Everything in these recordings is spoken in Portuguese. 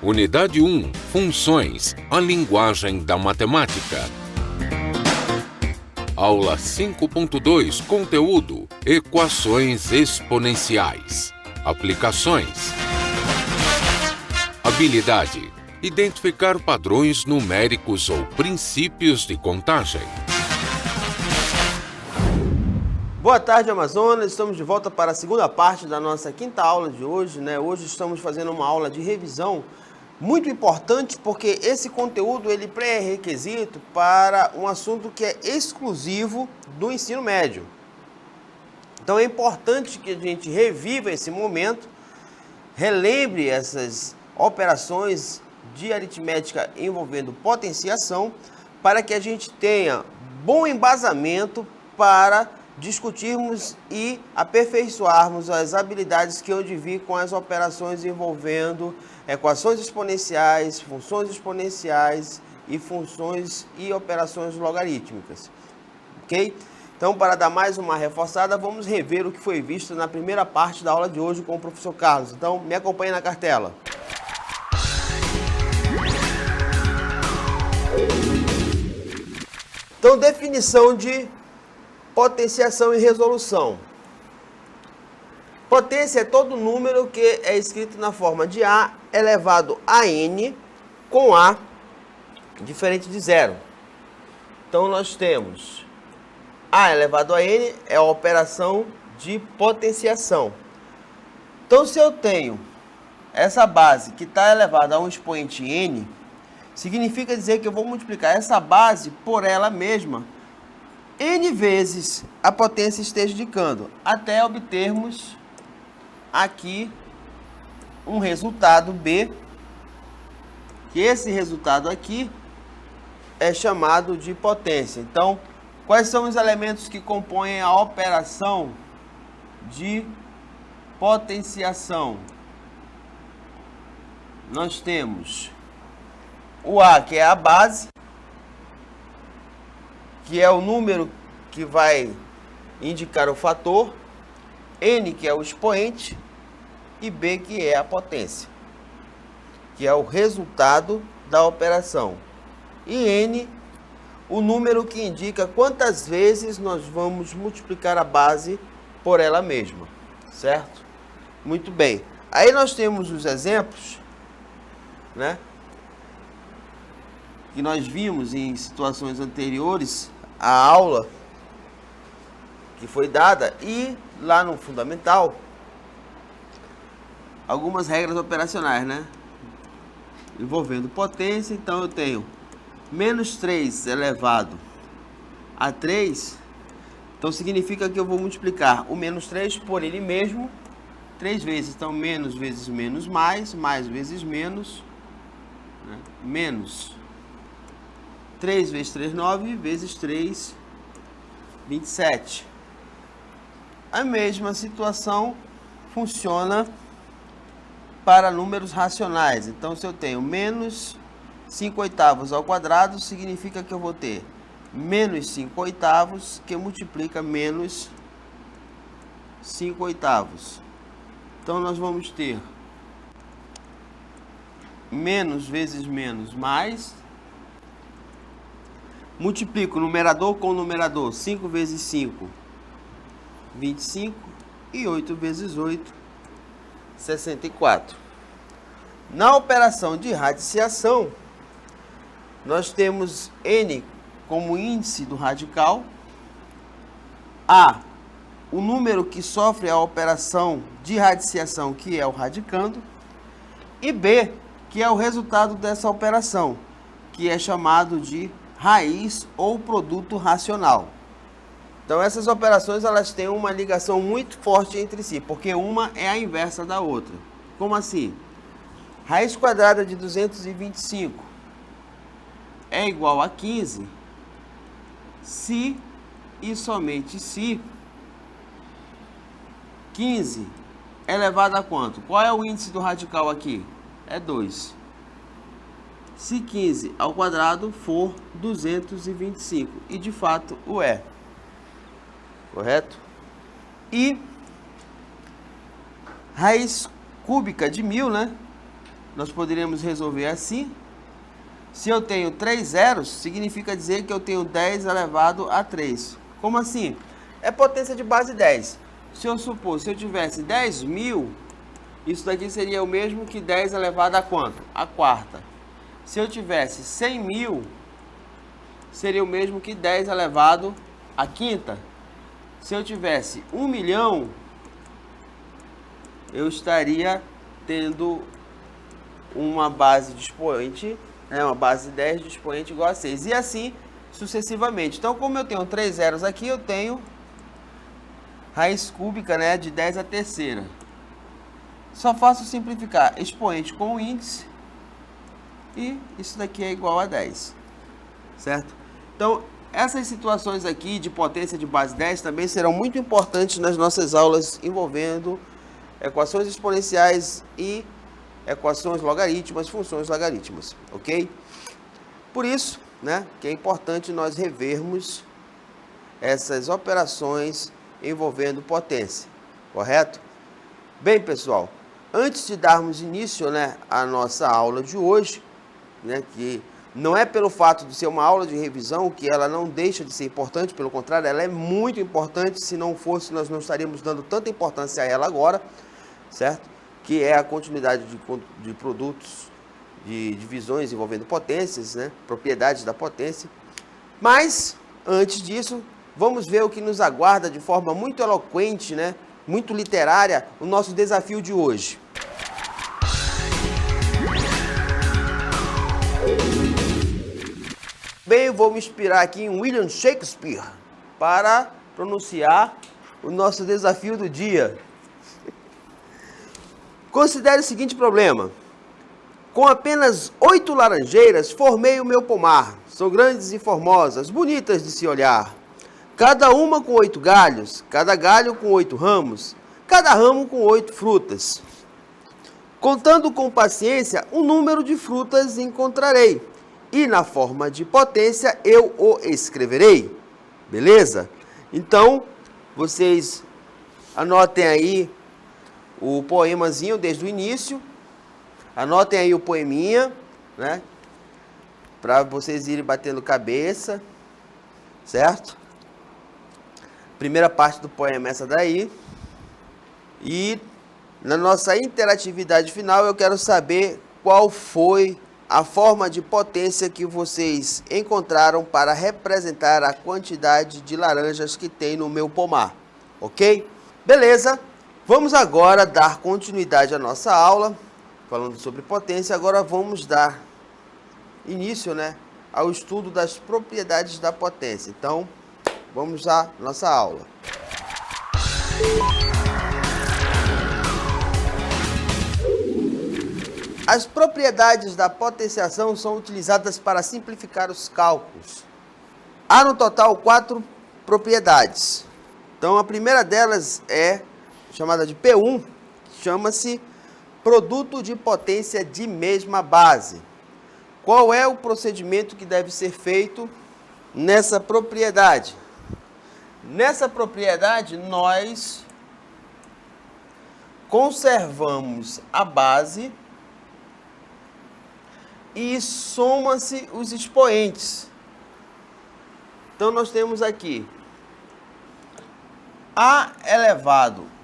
Unidade 1. Funções. A linguagem da matemática. Aula 5.2. Conteúdo. Equações exponenciais. Aplicações. Habilidade. Identificar padrões numéricos ou princípios de contagem. Boa tarde, Amazonas. Estamos de volta para a segunda parte da nossa quinta aula de hoje, né? Hoje estamos fazendo uma aula de revisão muito importante porque esse conteúdo ele pré-requisito para um assunto que é exclusivo do ensino médio. Então é importante que a gente reviva esse momento, relembre essas operações de aritmética envolvendo potenciação, para que a gente tenha bom embasamento para discutirmos e aperfeiçoarmos as habilidades que eu divi com as operações envolvendo equações exponenciais, funções exponenciais e funções e operações logarítmicas. Ok? Então, para dar mais uma reforçada, vamos rever o que foi visto na primeira parte da aula de hoje com o professor Carlos. Então, me acompanhe na cartela. Então, definição de potenciação e resolução. Potência é todo número que é escrito na forma de A elevado a N com A diferente de zero. Então, nós temos A elevado a N é a operação de potenciação. Então, se eu tenho essa base que está elevada a um expoente N, significa dizer que eu vou multiplicar essa base por ela mesma N vezes a potência esteja indicando, até obtermos aqui um resultado B, que esse resultado aqui é chamado de potência. Então, quais são os elementos que compõem a operação de potenciação? Nós temos o A, que é a base, que é o número que vai indicar o fator, N, que é o expoente, e B, que é a potência, que é o resultado da operação. E N, o número que indica quantas vezes nós vamos multiplicar a base por ela mesma, certo? Muito bem. Aí nós temos os exemplos, né, que nós vimos em situações anteriores à aula que foi dada, e lá no fundamental algumas regras operacionais, né, envolvendo potência. Então eu tenho menos 3 elevado a 3, então significa que eu vou multiplicar o menos 3 por ele mesmo 3 vezes. Então menos vezes menos mais vezes menos, né, menos 3 vezes 3, 9, vezes 3, 27. A mesma situação funciona para números racionais. Então, se eu tenho menos 5 oitavos ao quadrado, significa que eu vou ter menos 5 oitavos, que multiplica menos 5 oitavos. Então, nós vamos ter menos vezes menos mais. Multiplico numerador com numerador, 5 vezes 5, 25, e 8 vezes 8, 64. Na operação de radiciação, nós temos N como índice do radical, A, o número que sofre a operação de radiciação, que é o radicando, e B, que é o resultado dessa operação, que é chamado de raiz ou produto racional. Então essas operações elas têm uma ligação muito forte entre si, porque uma é a inversa da outra. Como assim? Raiz quadrada de 225 é igual a 15 se e somente se 15 é elevado a quanto? Qual é o índice do radical aqui? É 2. Se 15 ao quadrado for 225, e de fato o é. Correto? E raiz cúbica de 1000, né? nós poderíamos resolver assim. Se eu tenho 3 zeros, significa dizer que eu tenho 10 elevado a 3. Como assim? É potência de base 10. Se eu supor, se eu tivesse 10.000, isso daqui seria o mesmo que 10 elevado a quanto? A quarta. Se eu tivesse 100.000, seria o mesmo que 10 elevado à quinta. Se eu tivesse 1 milhão, eu estaria tendo uma base de expoente, uma base 10 de expoente igual a 6. E assim sucessivamente. Então, como eu tenho 3 zeros aqui, eu tenho raiz cúbica, de 10 à terceira. Só faço simplificar expoente com o índice e isso daqui é igual a 10. Certo? Então, essas situações aqui de potência de base 10 também serão muito importantes nas nossas aulas envolvendo equações exponenciais e equações logarítmicas, funções logarítmicas, ok? Por isso, que é importante nós revermos essas operações envolvendo potência, correto? Bem, pessoal, antes de darmos início, à nossa aula de hoje, que não é pelo fato de ser uma aula de revisão que ela não deixa de ser importante, pelo contrário, ela é muito importante. Se não fosse, nós não estaríamos dando tanta importância a ela agora, certo? Que é a continuidade de produtos, de divisões envolvendo potências, propriedades da potência. Mas, antes disso, vamos ver o que nos aguarda de forma muito eloquente, muito literária, o nosso desafio de hoje. Bem, eu vou me inspirar aqui em William Shakespeare para pronunciar o nosso desafio do dia. Considere o seguinte problema. Com apenas 8 laranjeiras, formei o meu pomar. São grandes e formosas, bonitas de se olhar. Cada uma com 8 galhos, cada galho com 8 ramos, cada ramo com 8 frutas. Contando com paciência, um número de frutas encontrarei, e na forma de potência eu o escreverei. Beleza? Então, vocês anotem aí o poemazinho desde o início. Anotem aí o poeminha, para vocês irem batendo cabeça, certo? Primeira parte do poema é essa daí. E na nossa interatividade final eu quero saber qual foi a forma de potência que vocês encontraram para representar a quantidade de laranjas que tem no meu pomar, ok? Beleza? Vamos agora dar continuidade à nossa aula, falando sobre potência. Agora vamos dar início, ao estudo das propriedades da potência. Então, vamos à nossa aula. As propriedades da potenciação são utilizadas para simplificar os cálculos. Há no total 4 propriedades. Então, a primeira delas é chamada de P1, chama-se produto de potência de mesma base. Qual é o procedimento que deve ser feito nessa propriedade? Nessa propriedade, nós conservamos a base e soma-se os expoentes. Então, nós temos aqui A elevado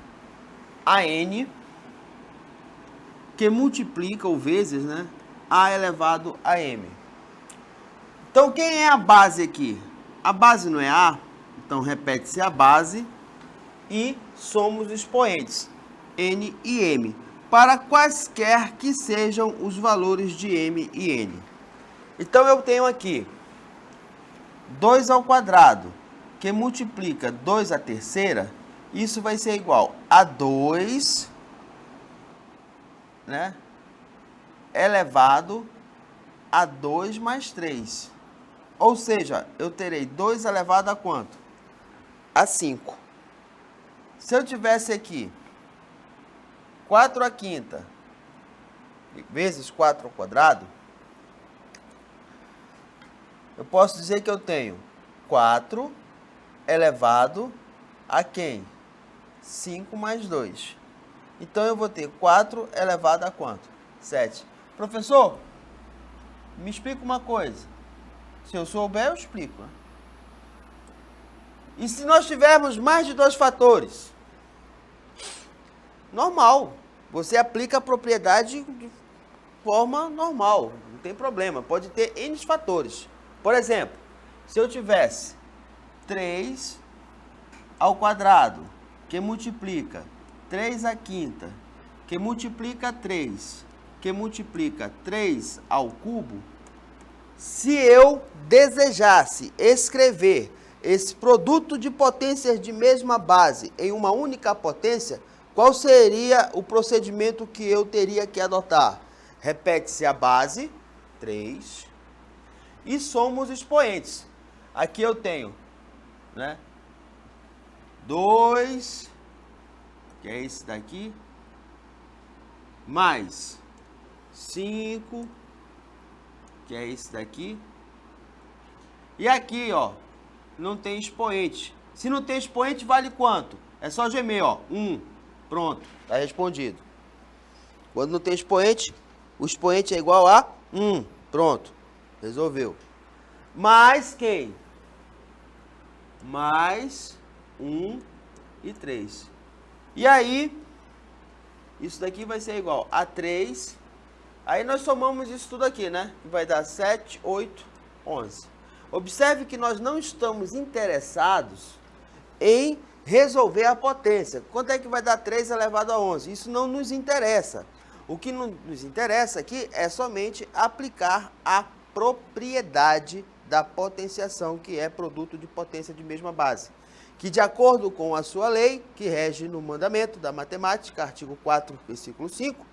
a N, que multiplica ou vezes, A elevado a M. Então, quem é a base aqui? A base não é A, então repete-se a base e somos os expoentes, N e M, para quaisquer que sejam os valores de M e N. Então, eu tenho aqui 2 ao quadrado, que multiplica 2 à terceira, isso vai ser igual a 2, elevado a 2 mais 3. Ou seja, eu terei 2 elevado a quanto? A 5. Se eu tivesse aqui 4 à quinta vezes 4 ao quadrado, eu posso dizer que eu tenho 4 elevado a quem? 5 mais 2. Então, eu vou ter 4 elevado a quanto? 7. Professor, me explica uma coisa. Se eu souber, eu explico. E se nós tivermos mais de 2 fatores? Normal. Você aplica a propriedade de forma normal. Não tem problema. Pode ter N fatores. Por exemplo, se eu tivesse 3 ao quadrado, que multiplica 3 à quinta, que multiplica 3, que multiplica 3 ao cubo, se eu desejasse escrever esse produto de potências de mesma base em uma única potência, qual seria o procedimento que eu teria que adotar? Repete-se a base, 3, e soma os expoentes. Aqui eu tenho, né, 2, que é esse daqui, mais 5, que é esse daqui. E aqui, ó, não tem expoente. Se não tem expoente, vale quanto? É só gemer, ó, 1. Pronto, tá respondido. Quando não tem expoente, o expoente é igual a 1. Pronto, resolveu. Mais quem? Mais 1 e 3. E aí, isso daqui vai ser igual a 3. Aí nós somamos isso tudo aqui, né? Que vai dar 7, 8, 11. Observe que nós não estamos interessados em resolver a potência. Quanto é que vai dar 3 elevado a 11? Isso não nos interessa. O que nos interessa aqui é somente aplicar a propriedade da potenciação, que é produto de potência de mesma base. Que, de acordo com a sua lei, que rege no mandamento da matemática, artigo 4, versículo 5,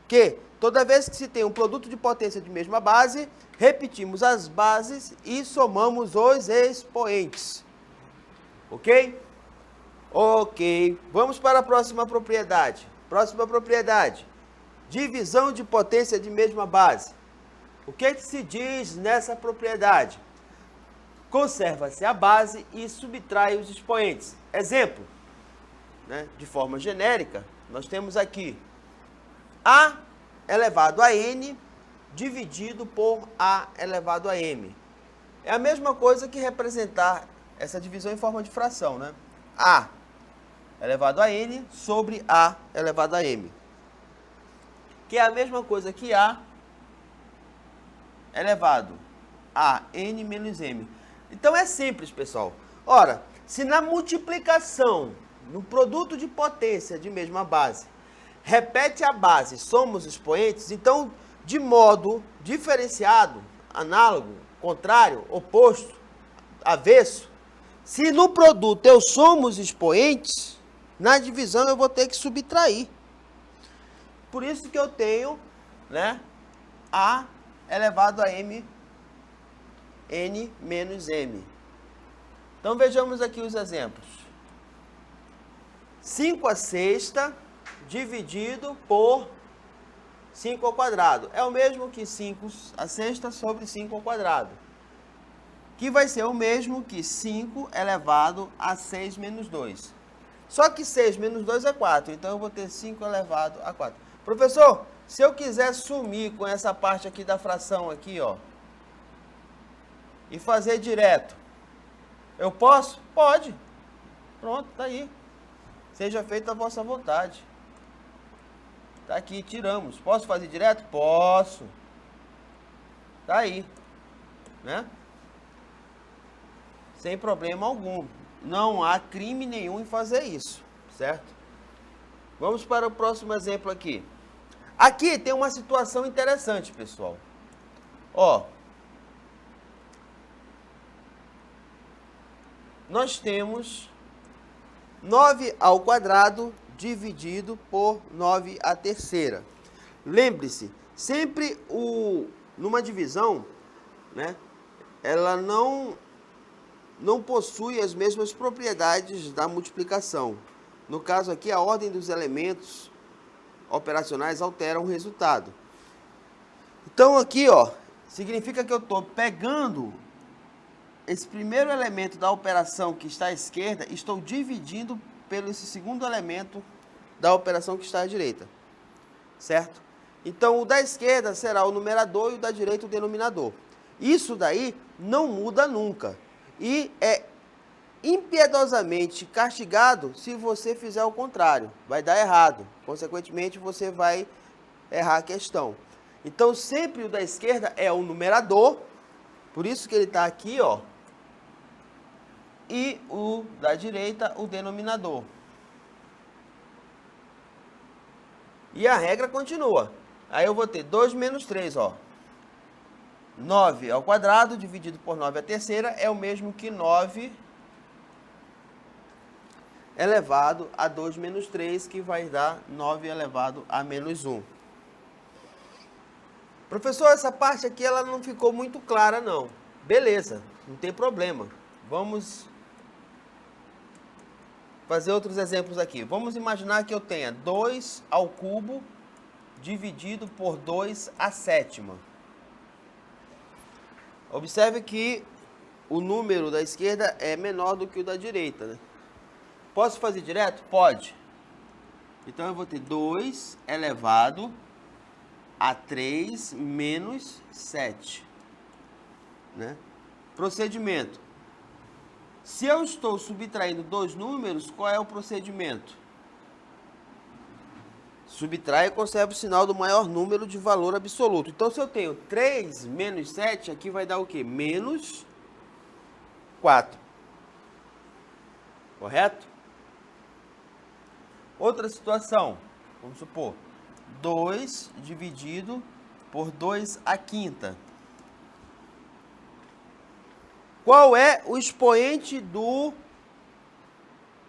que toda vez que se tem um produto de potência de mesma base, repetimos as bases e somamos os expoentes. Ok? Ok. Vamos para a próxima propriedade. Próxima propriedade. Divisão de potência de mesma base. O que se diz nessa propriedade? Conserva-se a base e subtrai os expoentes. Exemplo, né, de forma genérica, nós temos aqui A elevado a N dividido por A elevado a M. É a mesma coisa que representar essa divisão em forma de fração, né? A elevado a N sobre A elevado a M. Que é a mesma coisa que A elevado a N menos M. Então é simples, pessoal. Ora, se na multiplicação, no produto de potência de mesma base, repete a base, soma os expoentes, então, de modo diferenciado, análogo, contrário, oposto, avesso, se no produto eu somo os expoentes, na divisão eu vou ter que subtrair. Por isso que eu tenho, né, A elevado a M, N menos M. Então vejamos aqui os exemplos. 5 à sexta dividido por 5 ao quadrado. É o mesmo que 5 à sexta sobre 5 ao quadrado. Que vai ser o mesmo que 5 elevado a 6 menos 2. Só que 6 menos 2 é 4. Então eu vou ter 5 elevado a 4. Professor, se eu quiser sumir com essa parte aqui da fração aqui, ó, e fazer direto, eu posso? Pode. Pronto, tá aí. Seja feita a vossa vontade. Tá aqui, tiramos. Posso fazer direto? Posso. Tá aí, né? Sem problema algum. Não há crime nenhum em fazer isso, certo? Vamos para o próximo exemplo aqui. Aqui tem uma situação interessante, pessoal. Ó, nós temos 9 ao quadrado dividido por 9 à terceira. Lembre-se, sempre numa divisão, né, ela não possui as mesmas propriedades da multiplicação. No caso aqui, a ordem dos elementos operacionais altera o resultado. Então aqui, ó, significa que eu estou pegando esse primeiro elemento da operação que está à esquerda, estou dividindo pelo esse segundo elemento da operação que está à direita, certo? Então, o da esquerda será o numerador e o da direita o denominador. Isso daí não muda nunca. E é impiedosamente castigado se você fizer o contrário. Vai dar errado. Consequentemente, você vai errar a questão. Então, sempre o da esquerda é o numerador. Por isso que ele está aqui, ó. E o da direita, o denominador. E a regra continua. Aí eu vou ter 2 menos 3, ó. 9 ao quadrado dividido por 9 à terceira é o mesmo que 9 elevado a 2 menos 3, que vai dar 9 elevado a menos 1. Professor, essa parte aqui ela não ficou muito clara, não. Beleza, não tem problema. Vamos fazer outros exemplos aqui. Vamos imaginar que eu tenha 2 ao cubo dividido por 2 à sétima. Observe que o número da esquerda é menor do que o da direita, né? Posso fazer direto? Pode. Então eu vou ter 2 elevado a 3 menos 7. Né? Procedimento. Se eu estou subtraindo dois números, qual é o procedimento? Subtrai e conserva o sinal do maior número de valor absoluto. Então, se eu tenho 3 menos 7, aqui vai dar o quê? Menos 4. Correto? Outra situação. Vamos supor, 2 dividido por 2 à quinta. Qual é o expoente do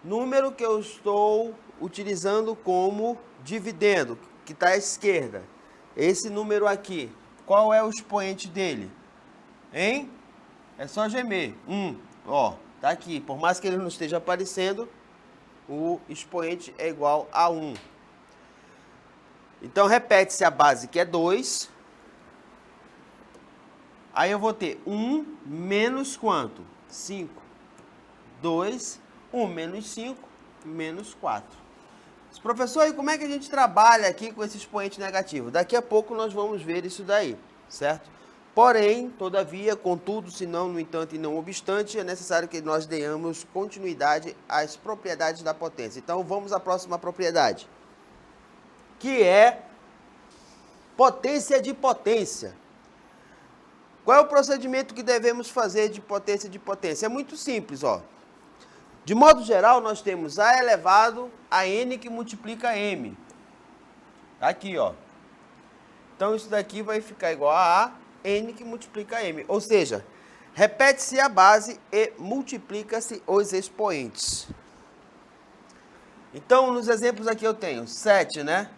número que eu estou utilizando como dividendo, que está à esquerda? Esse número aqui, qual é o expoente dele? Hein? É só gemer. Ó, tá aqui. Por mais que ele não esteja aparecendo, o expoente é igual a 1. Então, repete-se a base, que é 2. Aí eu vou ter 1 menos quanto? 5. 2, 1 menos 5, menos 4. Professor, e como é que a gente trabalha aqui com esse expoente negativo? Daqui a pouco nós vamos ver isso daí, certo? Porém, todavia, contudo, senão, no entanto e não obstante, é necessário que nós demos continuidade às propriedades da potência. Então, vamos à próxima propriedade, que é potência de potência. Qual é o procedimento que devemos fazer de potência de potência? É muito simples, ó. De modo geral, nós temos A elevado a N que multiplica M. Aqui, ó. Então, isso daqui vai ficar igual a N que multiplica M. Ou seja, repete-se a base e multiplica-se os expoentes. Então, nos exemplos aqui eu tenho 7, né?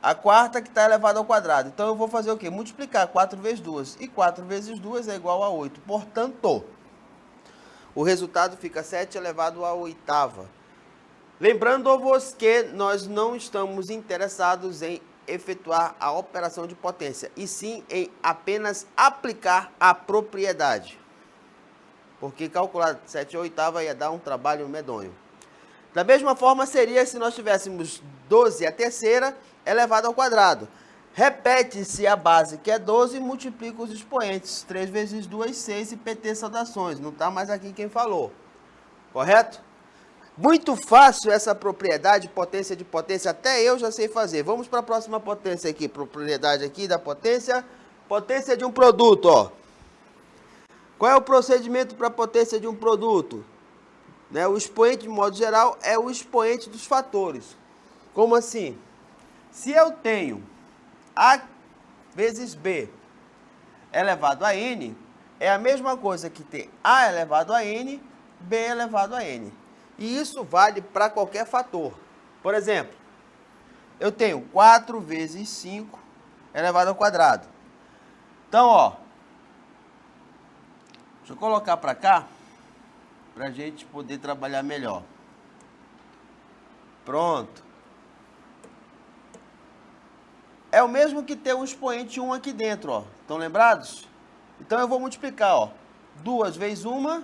A quarta que está elevada ao quadrado. Então, eu vou fazer o quê? Multiplicar 4 vezes 2. E 4 vezes 2 é igual a 8. Portanto, o resultado fica 7 elevado à oitava. Lembrando-vos que nós não estamos interessados em efetuar a operação de potência, e sim em apenas aplicar a propriedade. Porque calcular 7 à oitava ia dar um trabalho medonho. Da mesma forma seria se nós tivéssemos 12 à terceira elevado ao quadrado. Repete-se a base, que é 12, e multiplica os expoentes. 3 vezes 2, 6, e PT saudações. Não está mais aqui quem falou. Correto? Muito fácil essa propriedade, potência de potência, até eu já sei fazer. Vamos para a próxima potência aqui, propriedade aqui da potência. Potência de um produto, ó. Qual é o procedimento para a potência de um produto? Né? O expoente, de modo geral, é o expoente dos fatores. Como assim? Se eu tenho A vezes B elevado a N, é a mesma coisa que ter A elevado a N, B elevado a N. E isso vale para qualquer fator. Por exemplo, eu tenho 4 vezes 5 elevado ao quadrado. Então, ó, deixa eu colocar para cá, para a gente poder trabalhar melhor. Pronto. É o mesmo que ter um expoente 1 aqui dentro, ó. Estão lembrados? Então, eu vou multiplicar, ó. 2 vezes 1,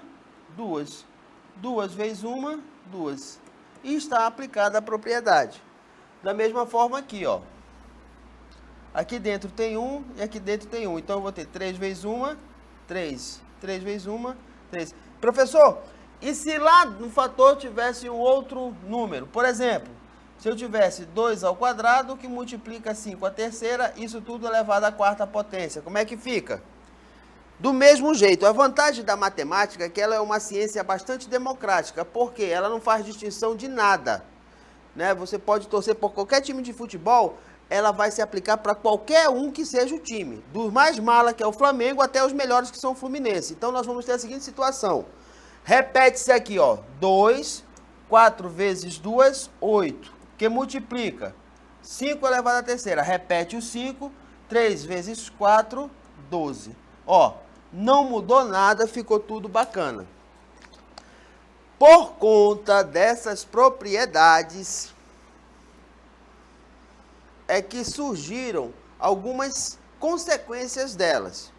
2. 2 vezes 1, 2. E está aplicada a propriedade. Da mesma forma aqui, ó. Aqui dentro tem 1 e aqui dentro tem 1. Então, eu vou ter 3 vezes 1, 3. 3 vezes 1, 3. Professor, e se lá no fator tivesse um outro número? Por exemplo, se eu tivesse 2 ao quadrado, que multiplica 5 à terceira, isso tudo elevado à quarta potência. Como é que fica? Do mesmo jeito, a vantagem da matemática é que ela é uma ciência bastante democrática, porque ela não faz distinção de nada. Né? Você pode torcer por qualquer time de futebol, ela vai se aplicar para qualquer um que seja o time. Do mais mala, que é o Flamengo, até os melhores, que são o Fluminense. Então, nós vamos ter a seguinte situação. Repete-se aqui, ó. 2, 4 vezes 2, 8. Que multiplica 5 elevado à terceira. Repete o 5. 3 vezes 4, 12. Ó, não mudou nada, ficou tudo bacana. Por conta dessas propriedades, é que surgiram algumas consequências delas,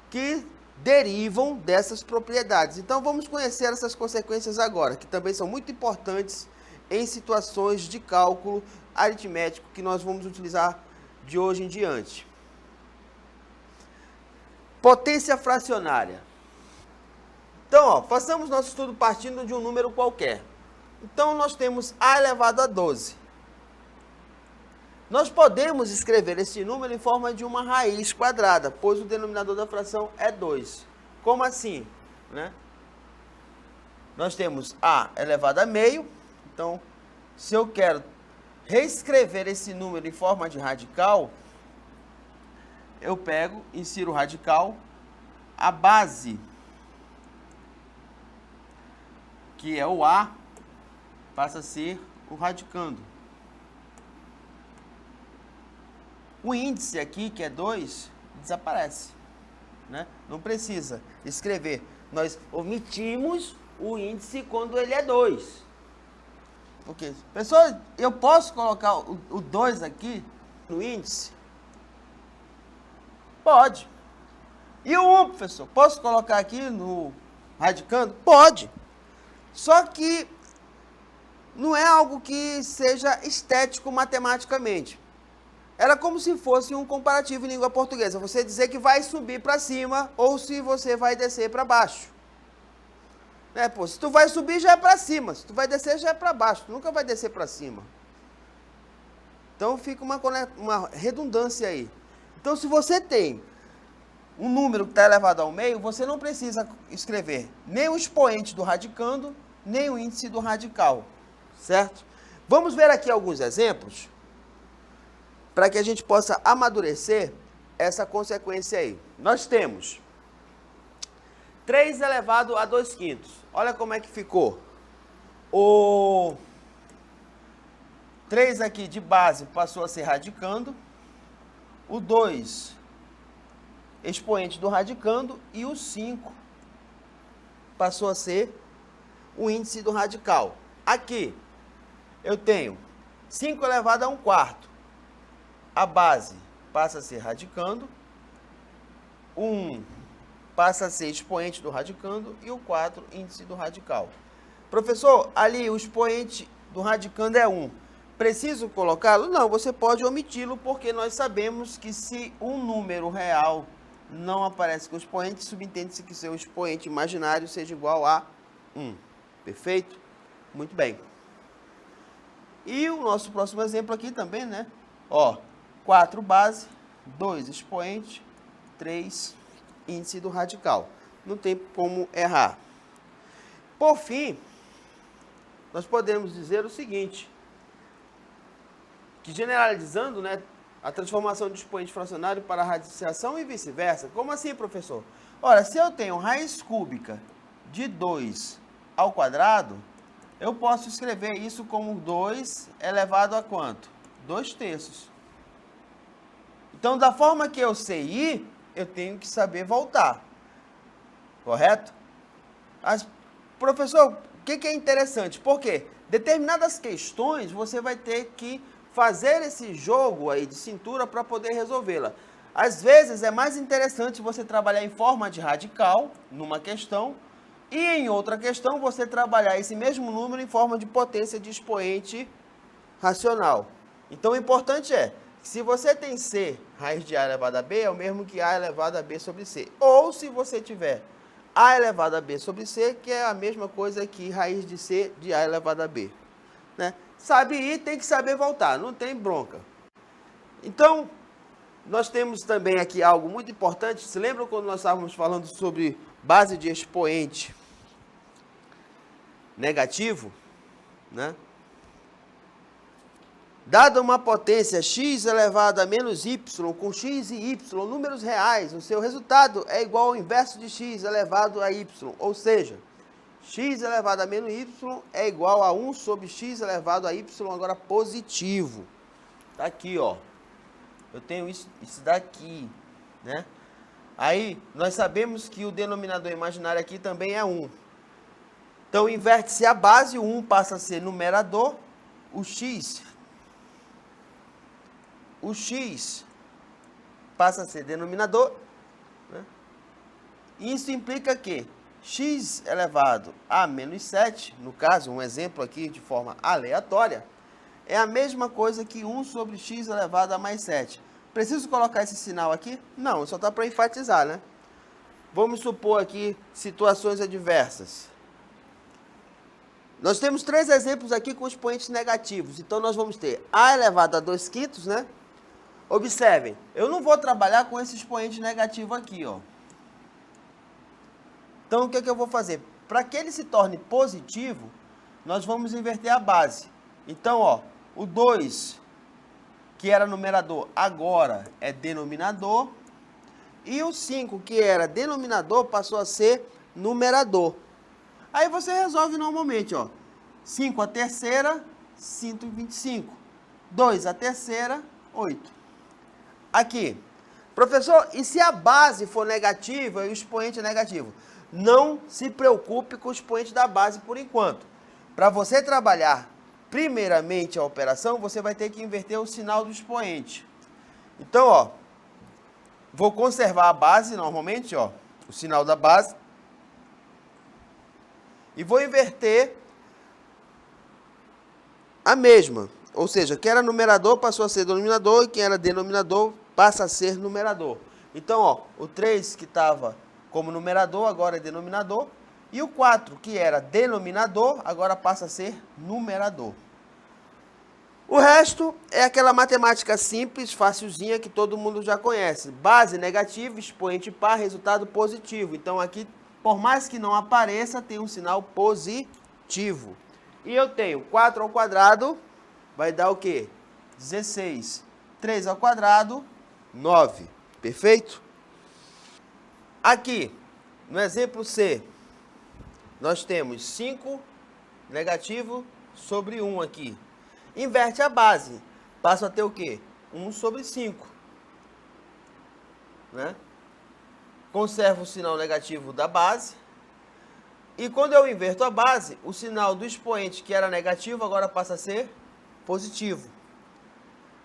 que derivam dessas propriedades. Então, vamos conhecer essas consequências agora, que também são muito importantes em situações de cálculo aritmético que nós vamos utilizar de hoje em diante. Potência fracionária. Então, ó, façamos nosso estudo partindo de um número qualquer. Então, nós temos a elevado a 12. Nós podemos escrever esse número em forma de uma raiz quadrada, pois o denominador da fração é 2. Como assim? Né? Nós temos a elevado a meio. Então, se eu quero reescrever esse número em forma de radical, eu pego, insiro o radical, a base, que é o A, passa a ser o radicando. O índice aqui, que é 2, desaparece. Né? Não precisa escrever. Nós omitimos o índice quando ele é 2. Porque, pessoal, eu posso colocar o 2 aqui no índice? Pode. E o 1, professor? Posso colocar aqui no radicando? Pode. Só que não é algo que seja estético matematicamente. Era como se fosse um comparativo em língua portuguesa. Você dizer que vai subir para cima ou se você vai descer para baixo. Né, pô, se tu vai subir, já é para cima. Se tu vai descer, já é para baixo. Tu nunca vai descer para cima. Então, fica uma redundância aí. Então, se você tem um número que está elevado ao meio, você não precisa escrever nem o expoente do radicando, nem o índice do radical. Certo? Vamos ver aqui alguns exemplos, para que a gente possa amadurecer essa consequência aí. Nós temos 3 elevado a 2/5. Olha como é que ficou. O 3 aqui de base passou a ser radicando. O 2, expoente do radicando. E o 5 passou a ser o índice do radical. Aqui eu tenho 5 elevado a 1/4. A base passa a ser radicando, o 1 passa a ser expoente do radicando e o 4 índice do radical. Professor, ali o expoente do radicando é 1. Preciso colocá-lo? Não, você pode omiti-lo, porque nós sabemos que se um número real não aparece com o expoente, subentende-se que seu expoente imaginário seja igual a 1. Perfeito? Muito bem. E o nosso próximo exemplo aqui também, né? Ó, 4 base, 2 expoente, 3 índice do radical. Não tem como errar. Por fim, nós podemos dizer o seguinte, que generalizando, né, a transformação de expoente fracionário para radiciação e vice-versa. Como assim, professor? Ora, se eu tenho raiz cúbica de 2 ao quadrado, eu posso escrever isso como 2 elevado a quanto? 2/3. Então, da forma que eu sei ir, eu tenho que saber voltar. Correto? Professor, o que é interessante? Porque determinadas questões você vai ter que fazer esse jogo aí de cintura para poder resolvê-la. Às vezes é mais interessante você trabalhar em forma de radical, numa questão, e em outra questão você trabalhar esse mesmo número em forma de potência de expoente racional. Então, o importante é, Se você tem C, raiz de A elevado a B, é o mesmo que A elevado a B sobre C. Ou se você tiver A elevado a B sobre C, que é a mesma coisa que raiz de C de A elevado a B. Né? Sabe ir, tem que saber voltar, não tem bronca. Então, nós temos também aqui algo muito importante. Se lembram quando nós estávamos falando sobre base de expoente negativo? Né? Dada uma potência x elevado a menos y, com x e y, números reais, o seu resultado é igual ao inverso de x elevado a y. Ou seja, x elevado a menos y é igual a 1 sobre x elevado a y, agora positivo. Tá aqui, ó. Eu tenho isso daqui, né? Aí, nós sabemos que o denominador imaginário aqui também é 1. Então, inverte-se a base, o 1 passa a ser numerador, o x passa a ser denominador, né? Isso implica que x elevado a menos 7, no caso, um exemplo aqui de forma aleatória, é a mesma coisa que 1 sobre x elevado a mais 7. Preciso colocar esse sinal aqui? Não, só está para enfatizar, né? Vamos supor aqui situações adversas. Nós temos 3 exemplos aqui com expoentes negativos. Então, nós vamos ter a elevado a 2 quintos, né? Observem, eu não vou trabalhar com esse expoente negativo aqui, ó. Então, o que é que eu vou fazer? Para que ele se torne positivo, nós vamos inverter a base. Então, ó, o 2, que era numerador, agora é denominador. E o 5, que era denominador, passou a ser numerador. Aí você resolve normalmente, ó. 5 a terceira, 125. 2 a terceira, 8. Aqui, professor, e se a base for negativa e o expoente é negativo? Não se preocupe com o expoente da base por enquanto. Para você trabalhar primeiramente a operação, você vai ter que inverter o sinal do expoente. Então, ó, vou conservar a base normalmente, ó, o sinal da base. E vou inverter a mesma. Ou seja, quem era numerador passou a ser denominador e quem era denominador passa a ser numerador. Então, ó, o 3 que estava como numerador agora é denominador. E o 4 que era denominador agora passa a ser numerador. O resto é aquela matemática simples, facilzinha, que todo mundo já conhece. Base negativa, expoente par, resultado positivo. Então, aqui, por mais que não apareça, tem um sinal positivo. E eu tenho 4 ao quadrado, vai dar o quê? 16. 3 ao quadrado, 9. Perfeito? Aqui, no exemplo C, nós temos 5 negativo sobre 1 aqui. Inverte a base. Passa a ter o quê? 1 sobre 5. Né? Conservo o sinal negativo da base. E quando eu inverto a base, o sinal do expoente que era negativo agora passa a ser positivo.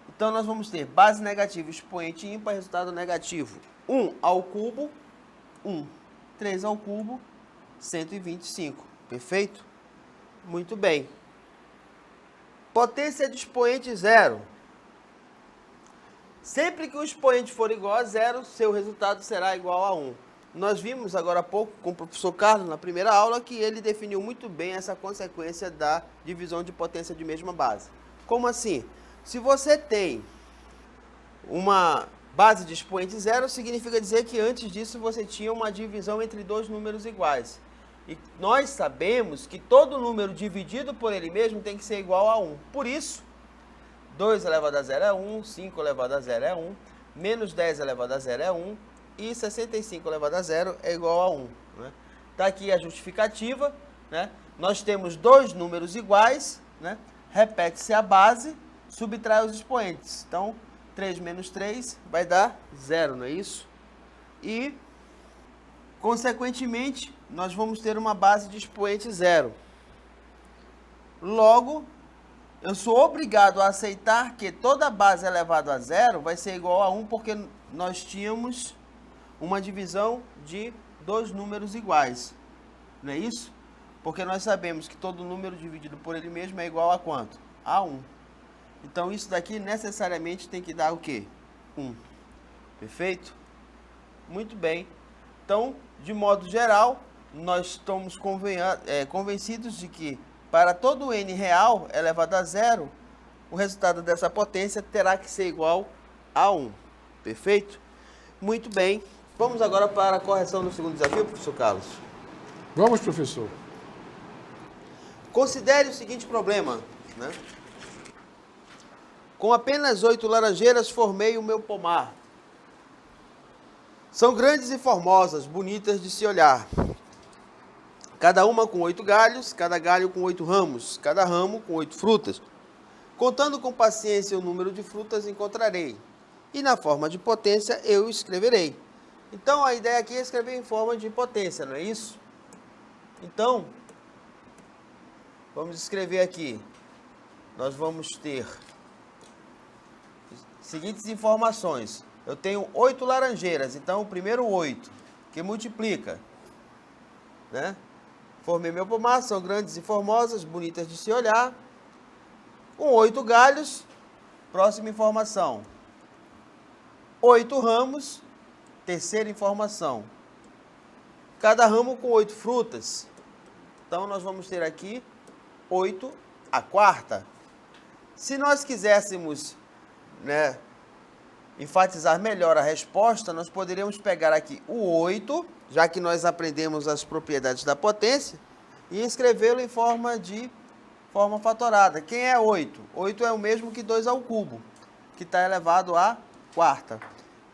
Então, nós vamos ter base negativa, expoente ímpar, resultado negativo. 1 ao cubo, 1. 3 ao cubo, 125. Perfeito? Muito bem. Potência de expoente zero. Sempre que o expoente for igual a zero, seu resultado será igual a 1. Nós vimos agora há pouco com o professor Carlos, na primeira aula, que ele definiu muito bem essa consequência da divisão de potência de mesma base. Como assim? Se você tem uma base de expoente zero, significa dizer que antes disso você tinha uma divisão entre dois números iguais. E nós sabemos que todo número dividido por ele mesmo tem que ser igual a 1. Por isso, 2 elevado a 0 é 1, 5 elevado a 0 é 1, menos 10 elevado a 0 é 1 e 65 elevado a 0 é igual a 1. Né? Tá aqui a justificativa. Né? Nós temos dois números iguais, né? Repete-se a base, subtrai os expoentes. Então, 3 menos 3 vai dar 0, não é isso? E, consequentemente, nós vamos ter uma base de expoente zero. Logo, eu sou obrigado a aceitar que toda base elevada a zero vai ser igual a 1, porque nós tínhamos uma divisão de dois números iguais. Não é isso? Porque nós sabemos que todo número dividido por ele mesmo é igual a quanto? A 1. Então, isso daqui necessariamente tem que dar o quê? 1. Perfeito? Muito bem. Então, de modo geral, nós estamos convencidos de que para todo n real elevado a zero, o resultado dessa potência terá que ser igual a 1. Perfeito? Muito bem. Vamos agora para a correção do segundo desafio, professor Carlos. Vamos, professor. Considere o seguinte problema, né? Com apenas 8 laranjeiras formei o meu pomar. São grandes e formosas, bonitas de se olhar. Cada uma com 8 galhos, cada galho com 8 ramos, cada ramo com 8 frutas. Contando com paciência o número de frutas encontrarei, e na forma de potência eu escreverei. Então a ideia aqui é escrever em forma de potência, não é isso? Então, vamos escrever aqui. Nós vamos ter seguintes informações. Eu tenho 8 laranjeiras, então o primeiro 8, que multiplica, né? Formei meu pomar, são grandes e formosas, bonitas de se olhar. Com 8 galhos, próxima informação. 8 ramos, terceira informação. Cada ramo com 8 frutas. Então, nós vamos ter aqui 8 a quarta. Se nós quiséssemos, né, enfatizar melhor a resposta, nós poderíamos pegar aqui o 8, já que nós aprendemos as propriedades da potência, e escrevê-lo em forma fatorada. Quem é 8? 8 é o mesmo que 2 ao cubo, que está elevado à quarta.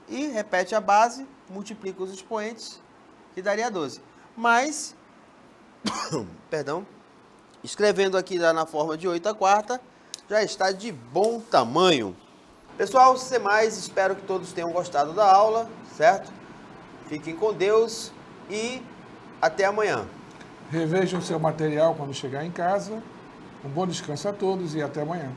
E repete a base, multiplica os expoentes, que daria 12. Mas, perdão, escrevendo aqui na forma de 8 à quarta, já está de bom tamanho. Pessoal, sem mais, espero que todos tenham gostado da aula, certo? Fiquem com Deus e até amanhã. Revejam seu material quando chegar em casa. Um bom descanso a todos e até amanhã.